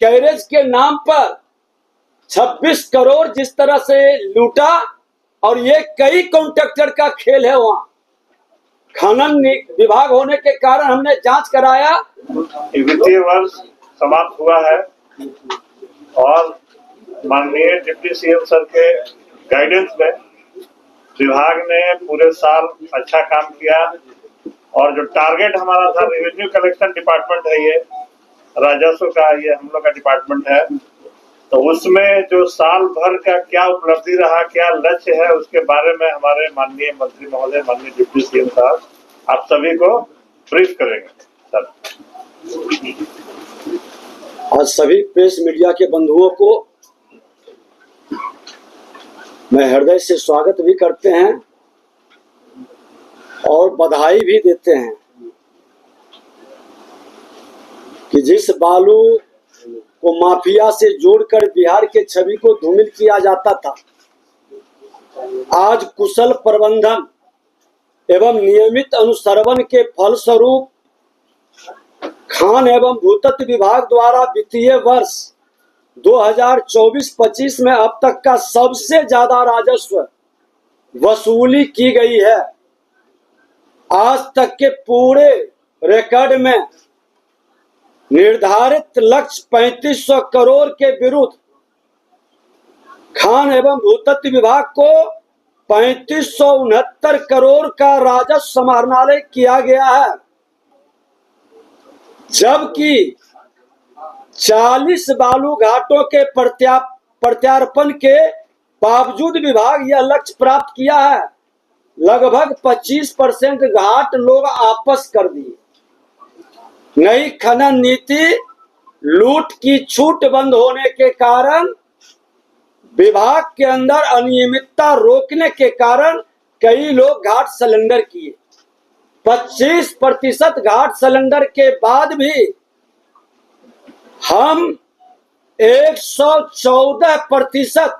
Carriage के नाम पर 26 करोड़ जिस तरह से लूटा, और ये कई कॉन्ट्रैक्टर का खेल है। वहां खनन विभाग होने के कारण हमने जांच कराया। वित्तीय वर्ष समाप्त हुआ है और माननीय डिप्टी सीएम सर के गाइडेंस में विभाग ने पूरे साल अच्छा काम किया, और जो टारगेट हमारा था, रेवेन्यू कलेक्शन डिपार्टमेंट है ये, राजस्व का ये हम लोग का डिपार्टमेंट है, तो उसमें जो साल भर का क्या उपलब्धि रहा, क्या लक्ष्य है, उसके बारे में हमारे माननीय मंत्री महोदय, माननीय डिप्टी सीएम साहब आप सभी को ब्रीफ करेंगे। सर, आज सभी प्रेस मीडिया के बंधुओं को मैं हृदय से स्वागत भी करते हैं और बधाई भी देते हैं कि जिस बालू को माफिया से जोड़कर बिहार के छवि को धूमिल किया जाता था, आज कुशल प्रबंधन एवं नियमित अनुश्रवण के फलस्वरूप खान एवं भूतत्व विभाग द्वारा वित्तीय वर्ष 2024-25 में अब तक का सबसे ज्यादा राजस्व वसूली की गई है। आज तक के पूरे रिकॉर्ड में निर्धारित लक्ष्य 3500 करोड़ के विरुद्ध खान एवं भूतत्व विभाग को 3569 करोड़ का राजस्व समाहरणालय किया गया है, जबकि 40 बालू घाटों के प्रत्यार्पण के बावजूद विभाग यह लक्ष्य प्राप्त किया है। लगभग 25% घाट लोग आपस कर दिए। नई खनन नीति लूट की छूट बंद होने के कारण विभाग के अंदर अनियमितता रोकने के कारण कई लोग घाट सिलेंडर किए। 25% घाट सिलेंडर के बाद भी हम 114%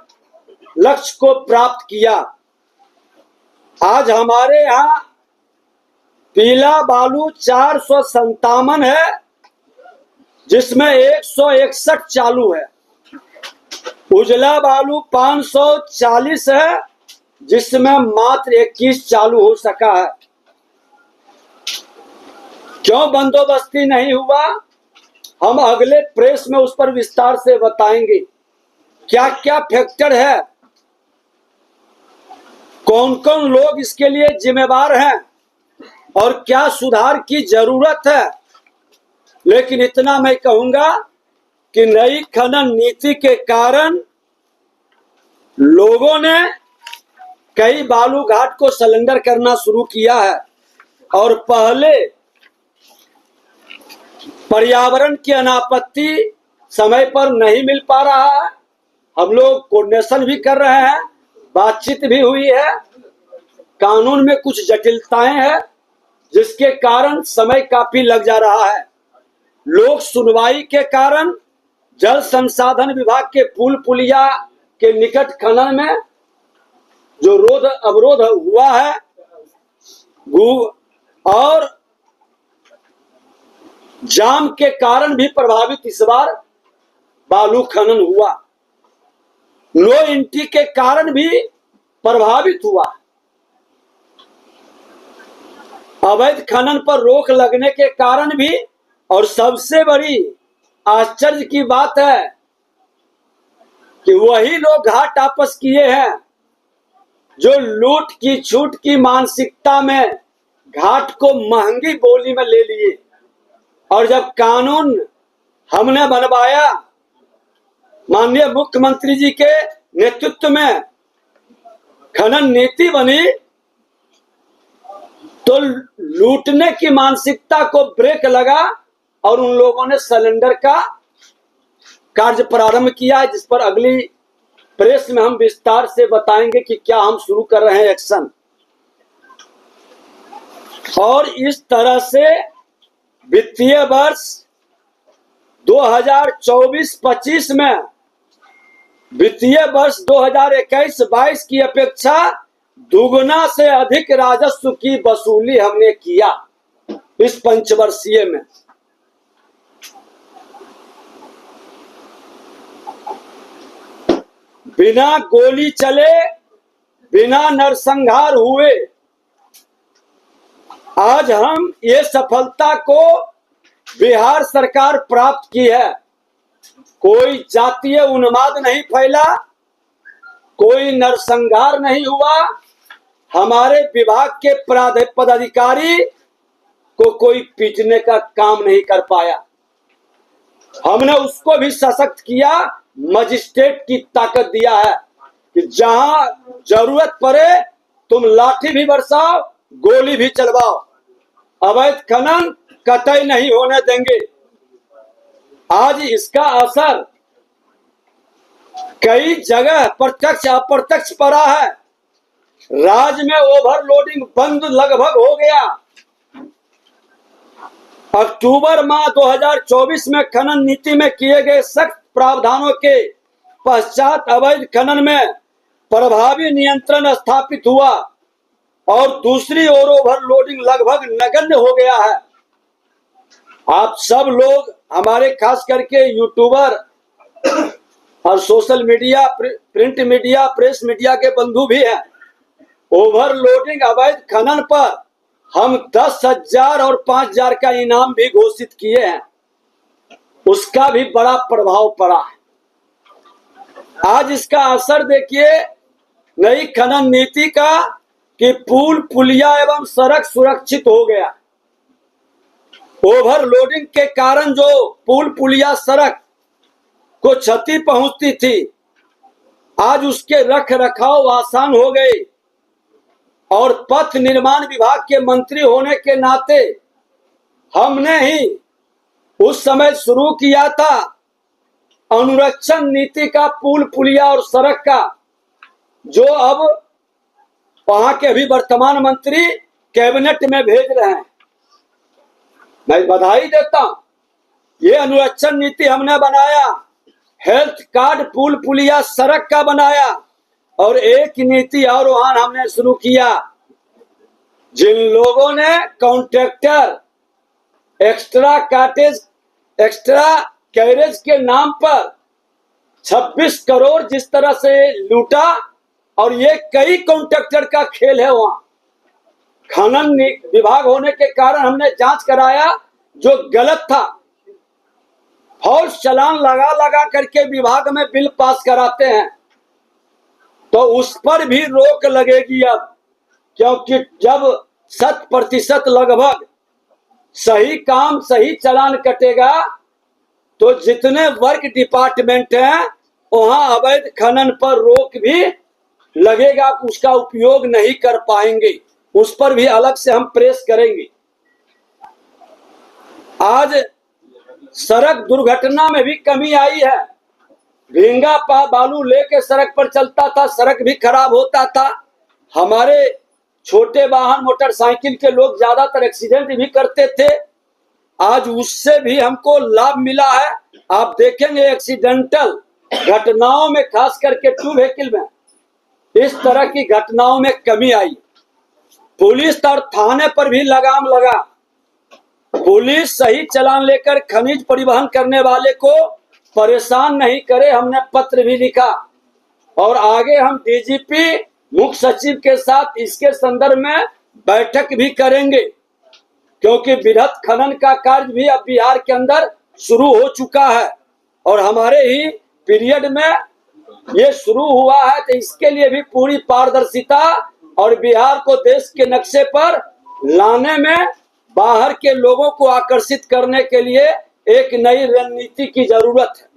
लक्ष्य को प्राप्त किया। आज हमारे यहाँ पीला बालू 457 है, जिसमें 161 चालू है। उजला बालू 540 है, जिसमें मात्र 21 चालू हो सका है। क्यों बंदोबस्ती नहीं हुआ, हम अगले प्रेस में उस पर विस्तार से बताएंगे। क्या क्या फैक्टर है, कौन कौन लोग इसके लिए जिम्मेदार हैं और क्या सुधार की जरूरत है। लेकिन इतना मैं कहूंगा कि नई खनन नीति के कारण लोगों ने कई बालू घाट को सिलेंडर करना शुरू किया है, और पहले पर्यावरण की अनापत्ति समय पर नहीं मिल पा रहा है। हम लोग कोऑर्डिनेशन भी कर रहे हैं, बातचीत भी हुई है, कानून में कुछ जटिलताएं हैं जिसके कारण समय काफी लग जा रहा है। लोक सुनवाई के कारण जल संसाधन विभाग के पुल पुलिया के निकट खनन में जो अवरोध हुआ है, और जाम के कारण भी प्रभावित इस बार बालू खनन हुआ। नो एंट्री के कारण भी प्रभावित हुआ। अवैध खनन पर रोक लगने के कारण भी, और सबसे बड़ी आश्चर्य की बात है कि वही लोग घाट आपस किए हैं जो लूट की छूट की मानसिकता में घाट को महंगी बोली में ले लिए। और जब कानून हमने बनवाया, माननीय मुख्यमंत्री जी के नेतृत्व में खनन नीति बनी, तो लूटने की मानसिकता को ब्रेक लगा और उन लोगों ने सिलेंडर का कार्य प्रारंभ किया है, जिस पर अगली प्रेस में हम विस्तार से बताएंगे कि क्या हम शुरू कर रहे हैं एक्शन। और इस तरह से वित्तीय वर्ष 2024-25 में वित्तीय वर्ष 2021-22 की अपेक्षा दुगुना से अधिक राजस्व की वसूली हमने किया इस पंचवर्षीय में। बिना गोली चले, बिना नरसंहार हुए आज हम ये सफलता को बिहार सरकार प्राप्त की है। कोई जातीय उन्माद नहीं फैला, कोई नरसंहार नहीं हुआ, हमारे विभाग के पदाधिकारी को कोई पीटने का काम नहीं कर पाया। हमने उसको भी सशक्त किया, मजिस्ट्रेट की ताकत दिया है कि जहां जरूरत पड़े तुम लाठी भी बरसाओ, गोली भी चलवाओ, अवैध खनन कतई नहीं होने देंगे। आज इसका असर कई जगह प्रत्यक्ष अप्रत्यक्ष पड़ा है। राज्य में ओवरलोडिंग बंद लगभग हो गया। अक्टूबर माह 2024 में खनन नीति में किए गए सख्त प्रावधानों के पश्चात अवैध खनन में प्रभावी नियंत्रण स्थापित हुआ और दूसरी ओर ओवरलोडिंग लगभग नगण्य हो गया है। आप सब लोग हमारे खास करके यूट्यूबर और social media, print media, press media के बंधु भी हैं। ओवरलोडिंग अवैध खनन पर हम 10,000 और 5,000 का इनाम भी घोषित किए हैं। उसका भी बड़ा प्रभाव पड़ा है। आज इसका असर देखिए नई खनन नीति का कि पुल पुलिया एवं सड़क सुरक्षित हो गया। ओवरलोडिंग के कारण जो पुल पुलिया सड़क को क्षति पहुंचती थी, आज उसके रख रखाव आसान हो गए और पथ निर्माण विभाग के मंत्री होने के नाते हमने ही उस समय शुरू किया था अनुरक्षण नीति का, पुल पुलिया और सड़क का, जो अब वहां के भी वर्तमान मंत्री कैबिनेट में भेज रहे हैं। मैं बधाई देता हूं। ये अनुरक्षण नीति हमने बनाया, हेल्थ कार्ड पुल पुलिया सड़क का बनाया और एक नीति और वहां हमने शुरू किया। जिन लोगों ने कॉन्ट्रैक्टर एक्स्ट्रा कैरेज के नाम पर 26 करोड़ जिस तरह से लूटा, और ये कई कॉन्ट्रैक्टर का खेल है। वहां खनन विभाग होने के कारण हमने जांच कराया, जो गलत था। फॉल्स चालान लगा लगा करके विभाग में बिल पास कराते हैं, तो उस पर भी रोक लगेगी अब, क्योंकि जब 100% लगभग सही काम सही चालान कटेगा तो जितने वर्क डिपार्टमेंट हैं वहां अवैध खनन पर रोक भी लगेगा, उसका उपयोग नहीं कर पाएंगे। उस पर भी अलग से हम प्रेस करेंगे। आज सड़क दुर्घटना में भी कमी आई है। भींगा बालू लेके सड़क पर चलता था, सड़क भी खराब होता था। हमारे छोटे वाहन मोटरसाइकिल के लोग ज्यादातर एक्सीडेंट भी करते थे। आज उससे भी हमको लाभ मिला है। आप देखेंगे एक्सीडेंटल घटनाओं में, खास करके 2 व्हीकल में, इस तरह की घटनाओं में कमी आई। पुलिस और थाने पर भी लगाम लगा। पुलिस सही चालान लेकर खनिज परिवहन करने वाले को परेशान नहीं करे, हमने पत्र भी लिखा और आगे हम डीजीपी मुख्य सचिव के साथ इसके संदर्भ में बैठक भी करेंगे, क्योंकि वृहद खनन का कार्य भी अब बिहार के अंदर शुरू हो चुका है और हमारे ही पीरियड में ये शुरू हुआ है। तो इसके लिए भी पूरी पारदर्शिता और बिहार को देश के नक्शे पर लाने में, बाहर के लोगों को आकर्षित करने के लिए एक नई रणनीति की जरूरत है।